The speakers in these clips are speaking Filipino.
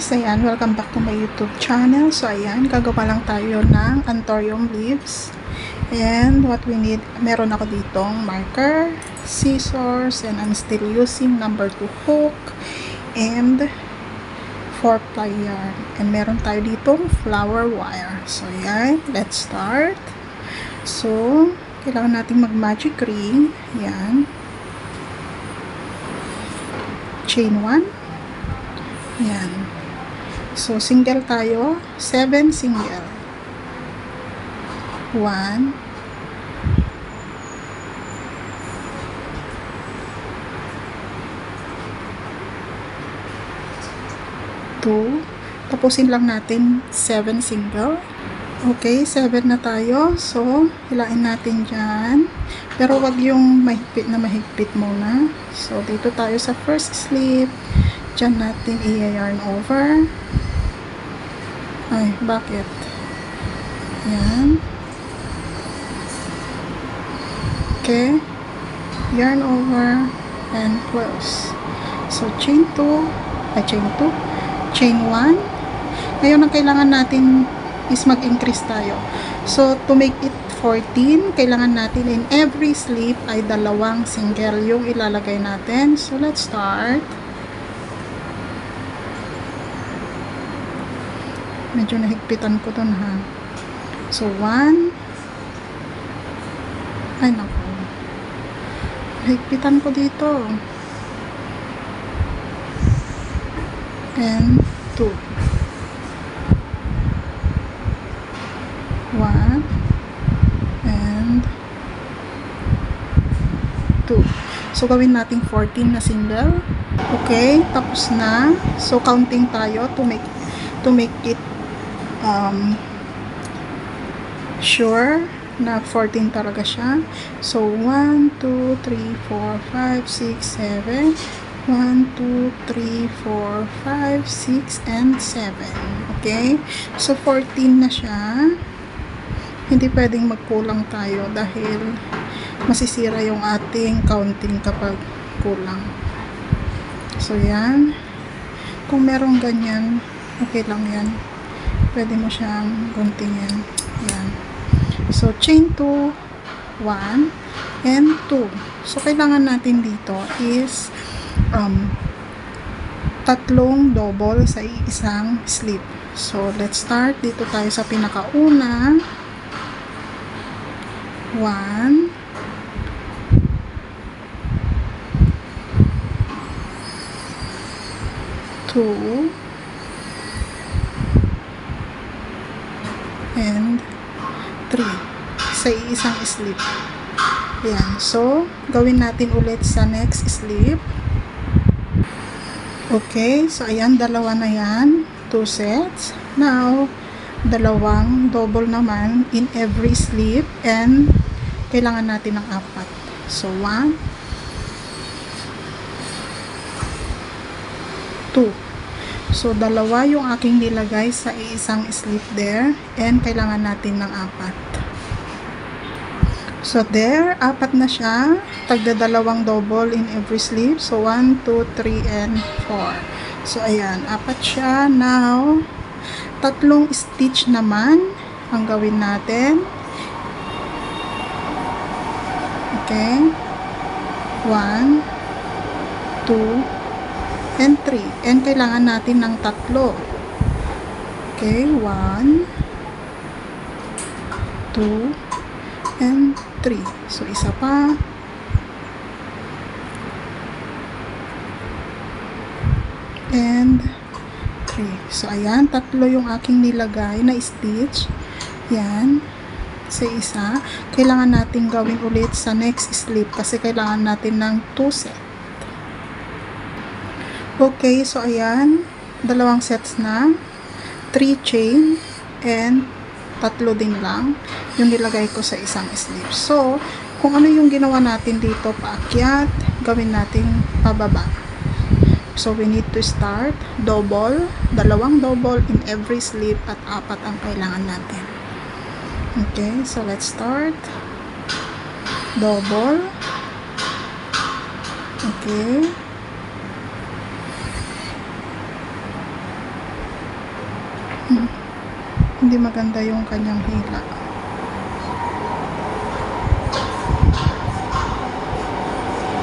guys, ayan, welcome back to my YouTube channel. So ayan, gagawa lang tayo ng anthurium leaves. And what we need, meron ako ditong marker, scissors, and I'm still using number 2 hook and 4-ply yarn. And meron tayo ditong flower wire. So ayan, let's start. So kailangan natin mag magic ring. Ayan, chain 1. Yan. So, single tayo. 7 single. 1, 2. Tapusin lang natin 7 single. Okay, 7 na tayo. So, hilain natin dyan. Pero wag yung mahigpit na mahigpit muna. So, dito tayo sa first slip. Diyan natin i-yarn over. Ay, bakit? Yan. Okay. Yarn over and close. So, chain 2. Chain 2. Chain 1. Ngayon, ang kailangan natin is mag-increase tayo. So, to make it 14, kailangan natin in every slip ay 2 single yung ilalagay natin. So, let's start. Medyo nahigpitan ko dun ha. So 1. Ay naku, nahigpitan ko dito. And 2. 1 and 2. So gawin natin 14 na single. Okay, tapos na. So counting tayo to make it sure na 14 talaga siya. So 1, 2, 3, 4, 5, 6, 7. 1, 2, 3, 4, 5, 6, and 7. Okay? So 14 na siya. Hindi pwedeng magkulang tayo dahil masisira yung ating counting kapag kulang. So yan. Kung merong ganyan, okay lang yan. Pwede mo siyang guntingin. Yan. So, chain 2, 1, and 2. So, kailangan natin dito is 3 double sa isang slip. So, let's start. Dito tayo sa pinakauna. 1, 2, and 3 sa isang slip. Ayan. So, gawin natin ulit sa next slip. Okay. So, ayan. 2 na yan. 2 sets. Now, 2 double naman in every slip and kailangan natin ng 4. So, 1, 2. So, 2 yung aking nilagay sa isang slip there. And, kailangan natin ng 4. So, there. 4 na siya. Tagda 2 double in every slip. So, 1, 2, 3, and 4. So, ayan. 4 siya. Now, 3 stitch naman ang gawin natin. Okay. 1, 2, and 3. And kailangan natin ng 3. Okay, 1, 2, and 3. So, isa pa. And 3. So, ayan. 3 yung aking nilagay na stitch. Yan. Sa isa. Kailangan natin gawin ulit sa next slip kasi kailangan natin ng 2 set. Okay, so ayan, 2 sets na, 3 chain, and 3 din lang yung nilagay ko sa isang slip. So, kung ano yung ginawa natin dito, paakyat, gawin natin pababa. So, we need to start double, 2 double in every slip at 4 ang kailangan natin. Okay, so let's start. Double. Okay. hindi maganda yung kanyang hila.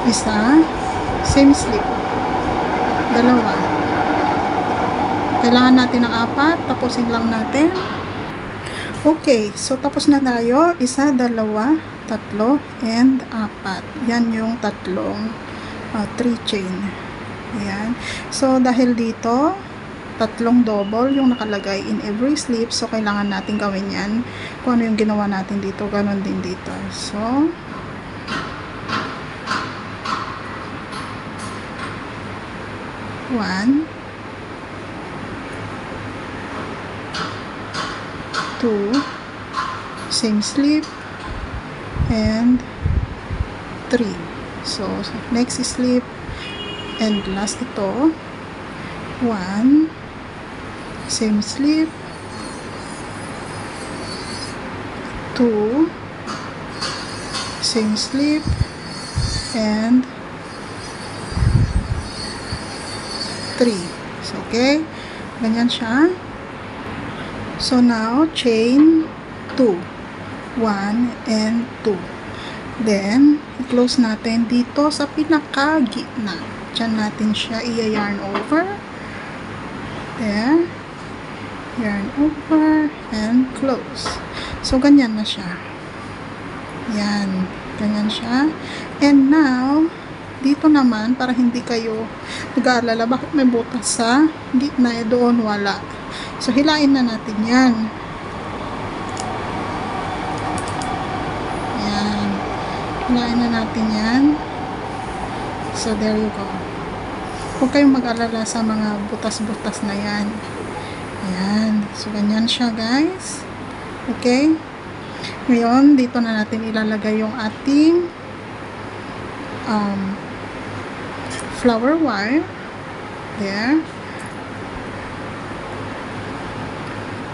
Isa, same slip. Dalawa. Kailangan natin ng 4, tapusin lang natin. Okay, so tapos na tayo. 1, 2, 3, and 4. Yan yung tatlong 3 chain. Ayan. So dahil dito, tatlong double yung nakalagay in every slip. So kailangan natin gawin yan. Kung ano yung ginawa natin dito, ganon din dito. So, one, 2, same slip, and 3. So next slip and last ito, 1, same slip, 2, same slip, and 3. So okay, ganyan siya. So now, chain 2. 1 and 2. Then, i-close natin dito sa pinaka-gitna. Diyan natin siya i-yarn over. There. Yarn over and close. So, ganyan na siya. Yan. Ganyan siya. And now, dito naman, para hindi kayo nag-aalala bakit may butas sa gitna, doon wala. So, hilain na natin yan. Yan. Hilain na natin yan. So, there you go. Huwag kayong mag-alala sa mga butas-butas na yan. Ayan. So, ganyan siya, guys. Okay? Ngayon, dito na natin ilalagay yung ating flower wire. There.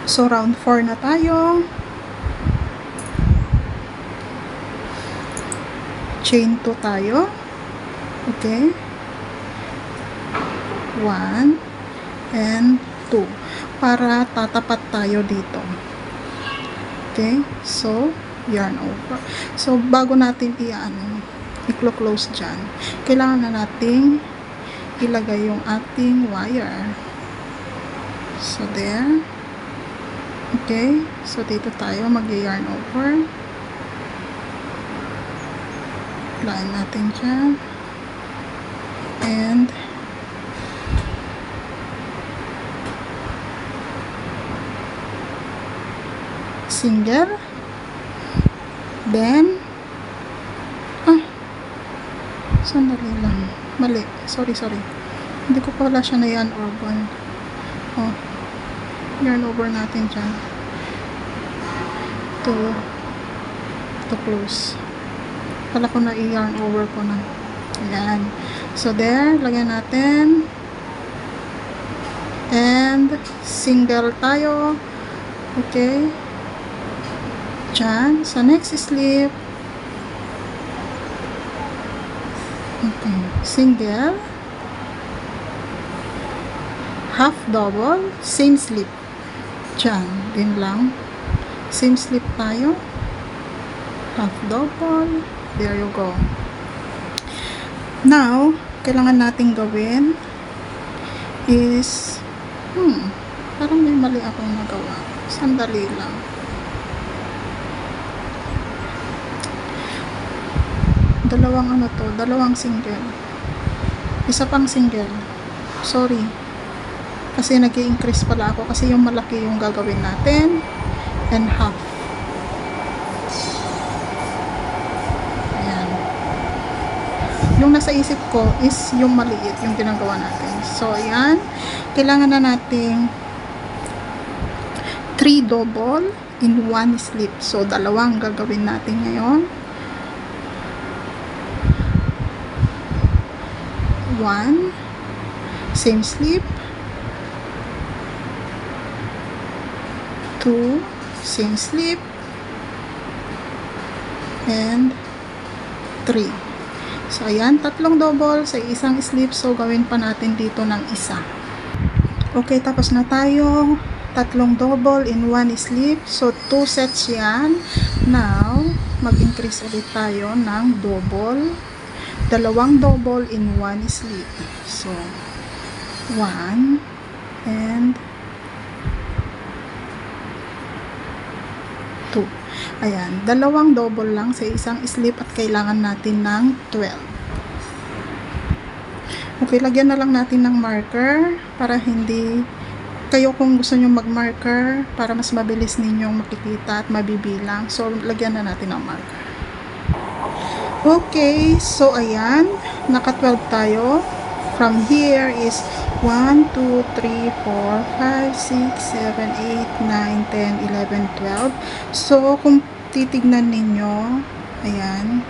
So, round 4 na tayo. Chain 2 tayo. Okay. 1 and 2. Para tatapat tayo dito. Okay. So, yarn over. So, bago natin i-close dyan, kailangan na nating ilagay yung ating wire. So, there. Okay, so dito tayo mag-yarn over. Line natin dyan. And single. Then sandali lang. Mali. Sorry. Hindi ko pala siya na yarn over. Oh. Yarn over natin dyan to close. Pala ko na i-yarn over ko na. Ayan. So there, lagyan natin. And single tayo. Okay. Dyan. Sa next slip. Okay. Single. Half double. Same slip. Dyan. Din lang. Same slip tayo. Half double. There you go. Now, kailangan natin gawin is parang may mali akong nagawa. Sandali lang. Dalawang single. Isa pang single. Sorry. Kasi nag-i-increase pala ako kasi yung malaki yung gagawin natin. And half. Ayan. Yung nasa isip ko is yung maliit yung ginagawa natin. So, ayan. Kailangan na nating 3 double in 1 slip. So, dalawang gagawin natin ngayon. 1 same slip. 2 same slip. And 3. So, ayan, tatlong double sa isang slip. So, gawin pa natin dito ng isa. Okay, tapos na tayo. tatlong double in one slip. So, 2 sets yan. Now, mag-increase ulit tayo ng double. Dalawang double in one slip. So, 1 and 2. Ayan, dalawang double lang sa isang slip at kailangan natin ng 12. Okay, lagyan na lang natin ng marker para hindi kayo, kung gusto nyo mag-marker para mas mabilis ninyong makikita at mabibilang. So, lagyan na natin ng marker. Okay, so ayan, naka 12 tayo. From here is 1, 2, 3, 4, 5, 6, 7, 8, 9, 10, 11, 12. So, kung titignan ninyo, ayan,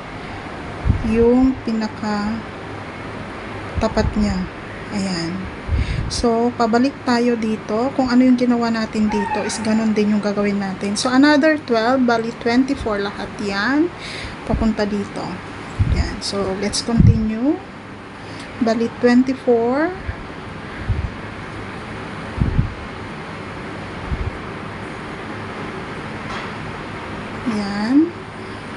yung pinaka tapat niya. Ayan. So, pabalik tayo dito. Kung ano yung ginawa natin dito is ganun din yung gagawin natin. So, another 12, bali 24 lahat yan. Papunta dito. Ayan. So, let's continue. Bali 24. Ayan.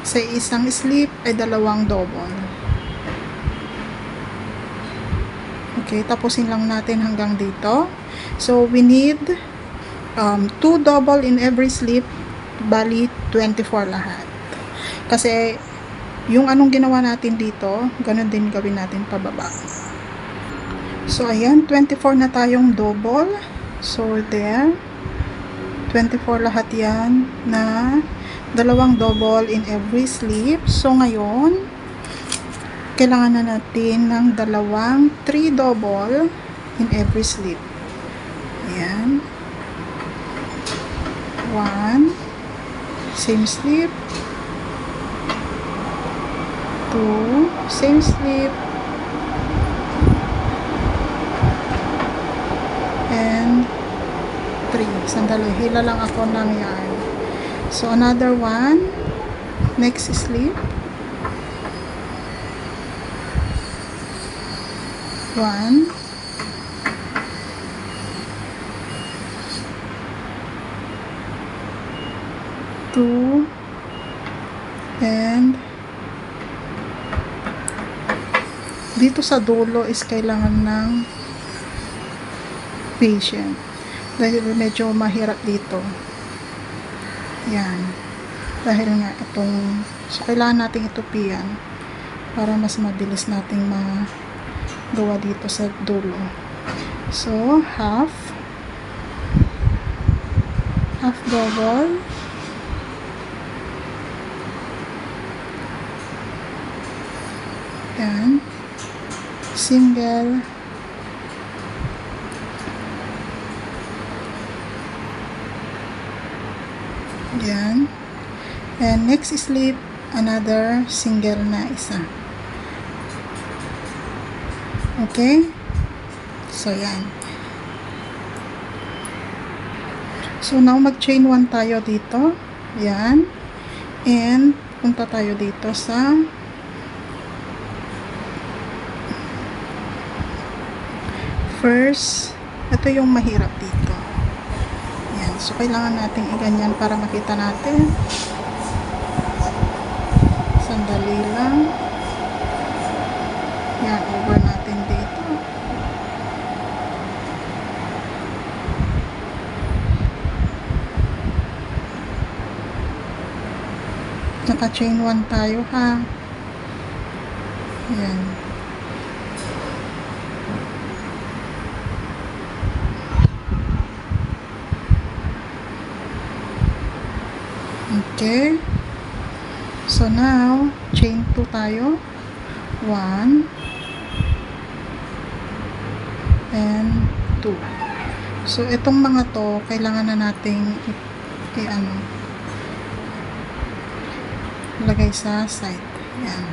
Sa isang slip ay dalawang double. Okay, tapusin lang natin hanggang dito. So, we need 2 double in every slip, bali 24 lahat. Kasi, yung anong ginawa natin dito, ganun din gawin natin pababa. So, ayan, 24 na tayong double. So, there. 24 lahat yan na dalawang double in every slip. So, ngayon, kailangan na natin ng dalawang 3 double in every slip. Ayan. 1. Same slip. 2. Same slip. And 3. Sandali. Hila lang ako ng yarn. So, another 1. Next slip. 1, 2, and dito sa dulo is kailangan ng patient dahil medyo mahirap dito. Yan. Dahil nga itong, so kailangan natin itupian para mas mabilis nating gawa dito sa dulo. So, half double, yan, single, yan, and next slip, another single na isa. Okay? So, yan. So, now mag-chain 1 tayo dito. Yan. And, punta tayo dito sa first. Ito yung mahirap dito. Yan. So, kailangan natin iganyan para makita natin. Sandali lang. Yan, over natin dito. Naka-chain 1 tayo, ha. Yan. Okay. So, now, chain 2 tayo. 1 and 2. So, itong mga to, kailangan na nating lagay sa side. Yan.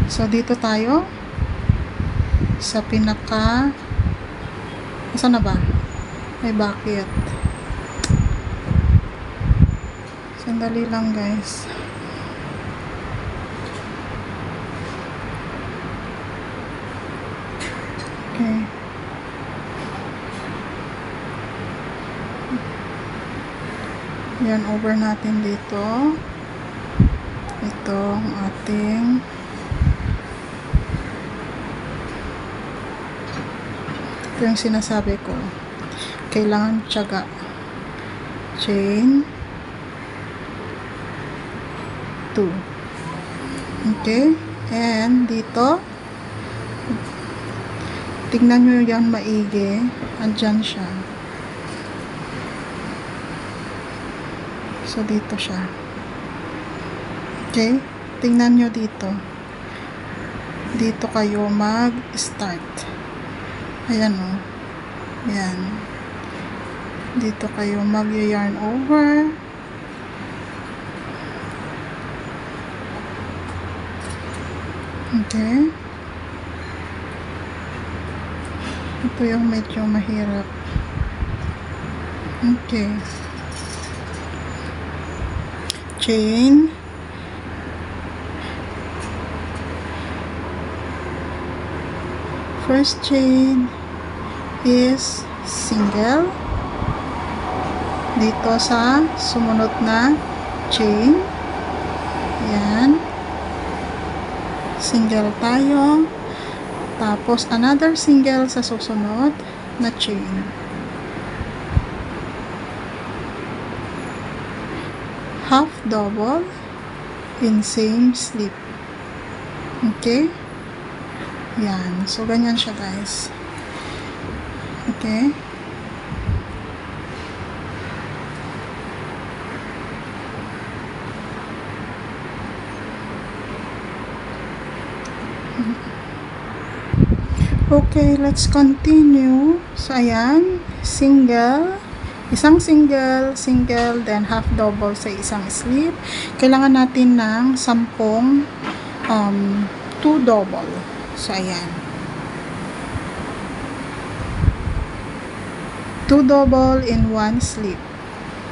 So, dito tayo sa pinaka, saan na ba? May bucket. Sandali lang, guys. Okay. Yarn over natin dito. Ito ang ating ito yung sinasabi ko. Kailangan tiyaga. Chain 2. Okay? And dito, tignan nyo yan maigi. Andyan siya. So, dito siya. Okay? Tingnan nyo dito. Dito kayo mag-start. Ayan o. Ayan. Dito kayo mag-yarn over. Okay. Ito yung medyo mahirap. Okay. Chain. First chain is single dito sa sumunod na chain. Yan. Single tayo. Tapos another single sa susunod na chain. Half double in same slip. Okay? Yan. So, ganyan siya, guys. Okay? Okay, let's continue. So, ayan. Single. Isang single, single, then half double sa isang slip. Kailangan natin ng 10 2 double. So, ayan. 2 double in 1 slip.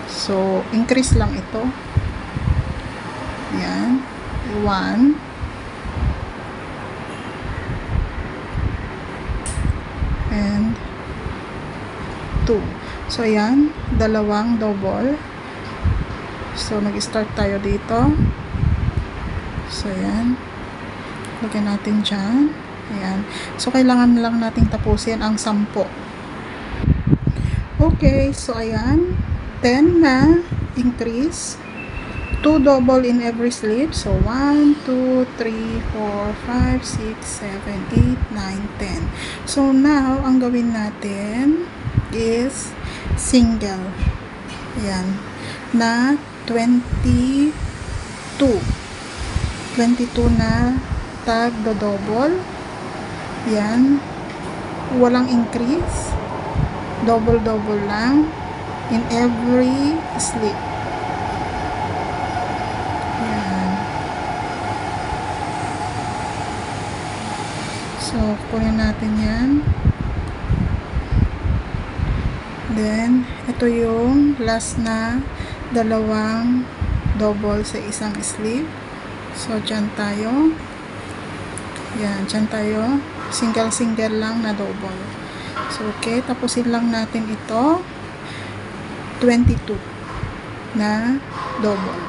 So, increase lang ito. Ayan. 1. And 2. So, ayan. Dalawang double. So, nag-start tayo dito. So, ayan. Lagyan natin dyan. Ayan. So, kailangan lang nating tapusin ang 10. Okay. So, ayan. 10 na increase. 2 double in every slip. So, 1, 2, 3, 4, 5, 6, 7, 8, 9, 10. So, now, ang gawin natin is single. Ayan. Na 22. 22 na tag do double. Yan. Walang increase. Double lang in every slip. Yan. So, kunin natin yan. Then, ito yung last na dalawang double sa isang slip. So, dyan tayo. Yan, dyan tayo. Single lang na double. So, okay. Tapusin lang natin ito. 22 na double.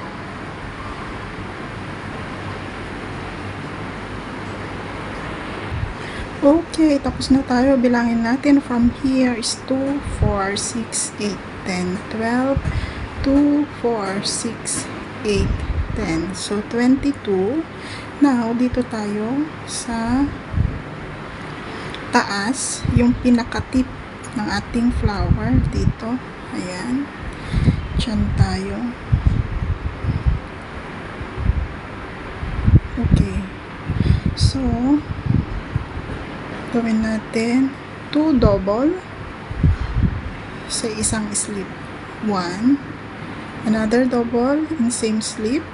Okay. Tapos na tayo. Bilangin natin from here is 2, 4, 6, 8, 10, 12, 2, 4, 6, 8, 10. So, 22. Now, dito tayo sa taas, yung pinaka-tip ng ating flower dito. Ayan. Diyan tayo. Okay. So, gawin natin 2 double sa isang slip. 1. Another double in same slip.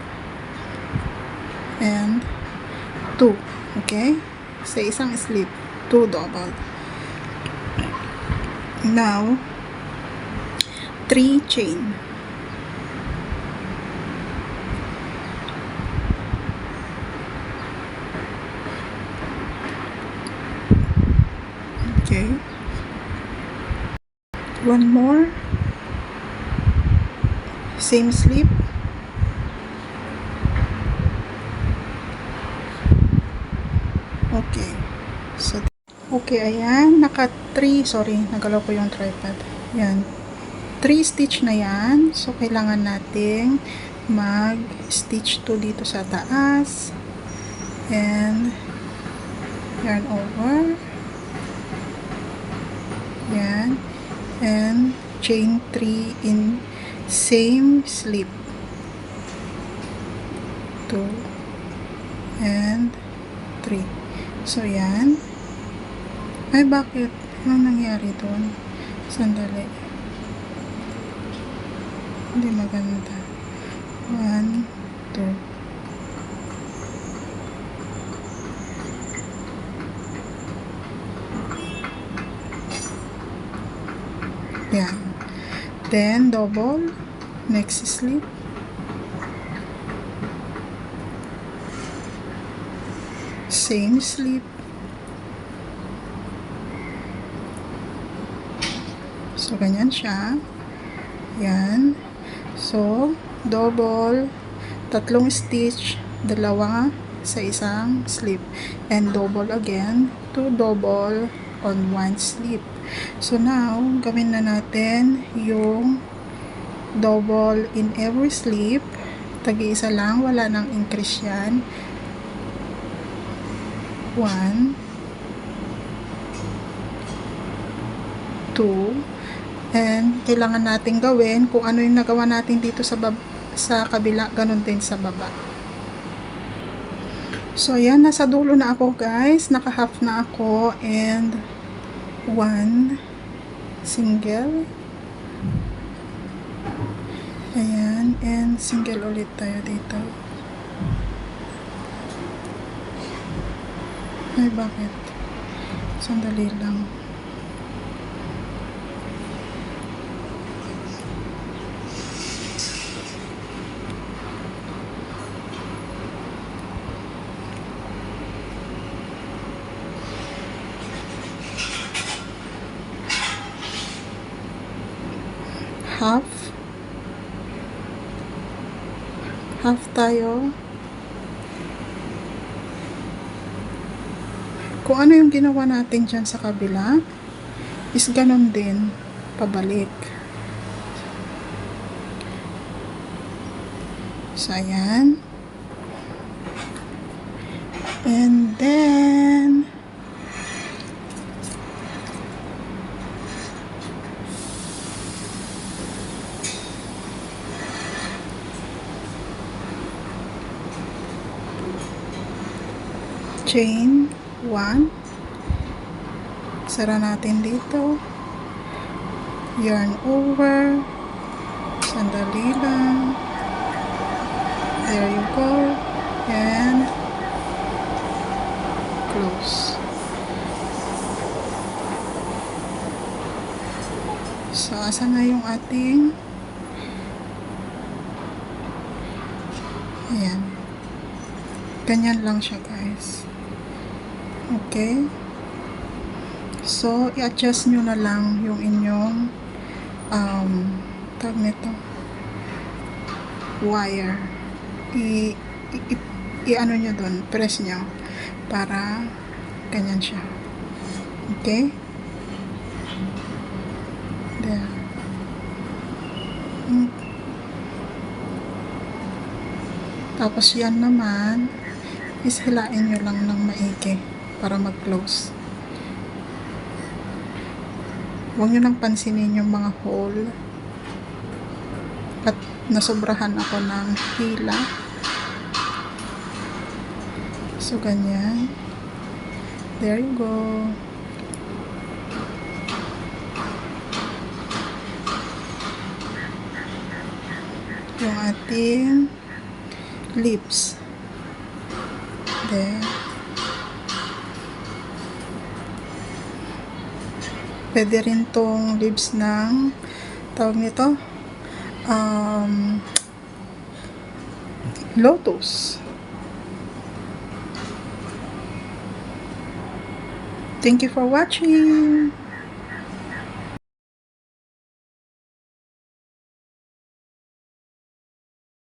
And 2. Okay? Sa isang slip, 2 double. Now, 3 chain. Okay. One more. Same sleep. Okay. So, okay, ayan. Naka 3, sorry, nagalaw ko yung tripod. Ayan. 3 stitch na yan. So, kailangan nating mag-stitch to dito sa taas. And, yarn over. Yan. And, chain 3 in same slip. 2 and 3. So, yan. Ay, bakit? Anong nangyari doon? Sandali. Hindi maganda. 1, 2. Yan. Then, double. Next slip. Same slip. So, ganyan siya. Yan. So, double, 3 stitch, 2 sa isang slip. And double again, 2 double on 1 slip. So, now, gawin na natin yung double in every slip. Tagi-isa lang, wala nang increase yan. 1, 2, and kailangan natin gawin kung ano yung nagawa natin dito sa kabila, ganun din sa baba. So, ayan, nasa dulo na ako, guys. Naka-half na ako, and 1 single. Ayan, and single ulit tayo dito. Ay, bakit? Sandali lang. Half tayo. Kung ano yung ginawa natin dyan sa kabila, is ganun din, pabalik. So, ayan. And then, chain 1, sara natin dito, yarn over, sandali lang, there you go, and close. So, asa na yung ating, ayan, ganyan lang siya, guys. Okay. So, i-adjust nyo na lang yung inyong tag nito, wire. I-ano nyo dun, press nyo para ganyan siya. Okay? There. Tapos yan naman, is hilain nyo lang ng maigi para mag-close. Huwag nyo nang pansinin yung mga hole. At nasobrahan ako ng hila. So, ganyan. There you go. Yung ating lips. There. Pwede rin tong leaves ng tawag nito lotus. Thank you for watching.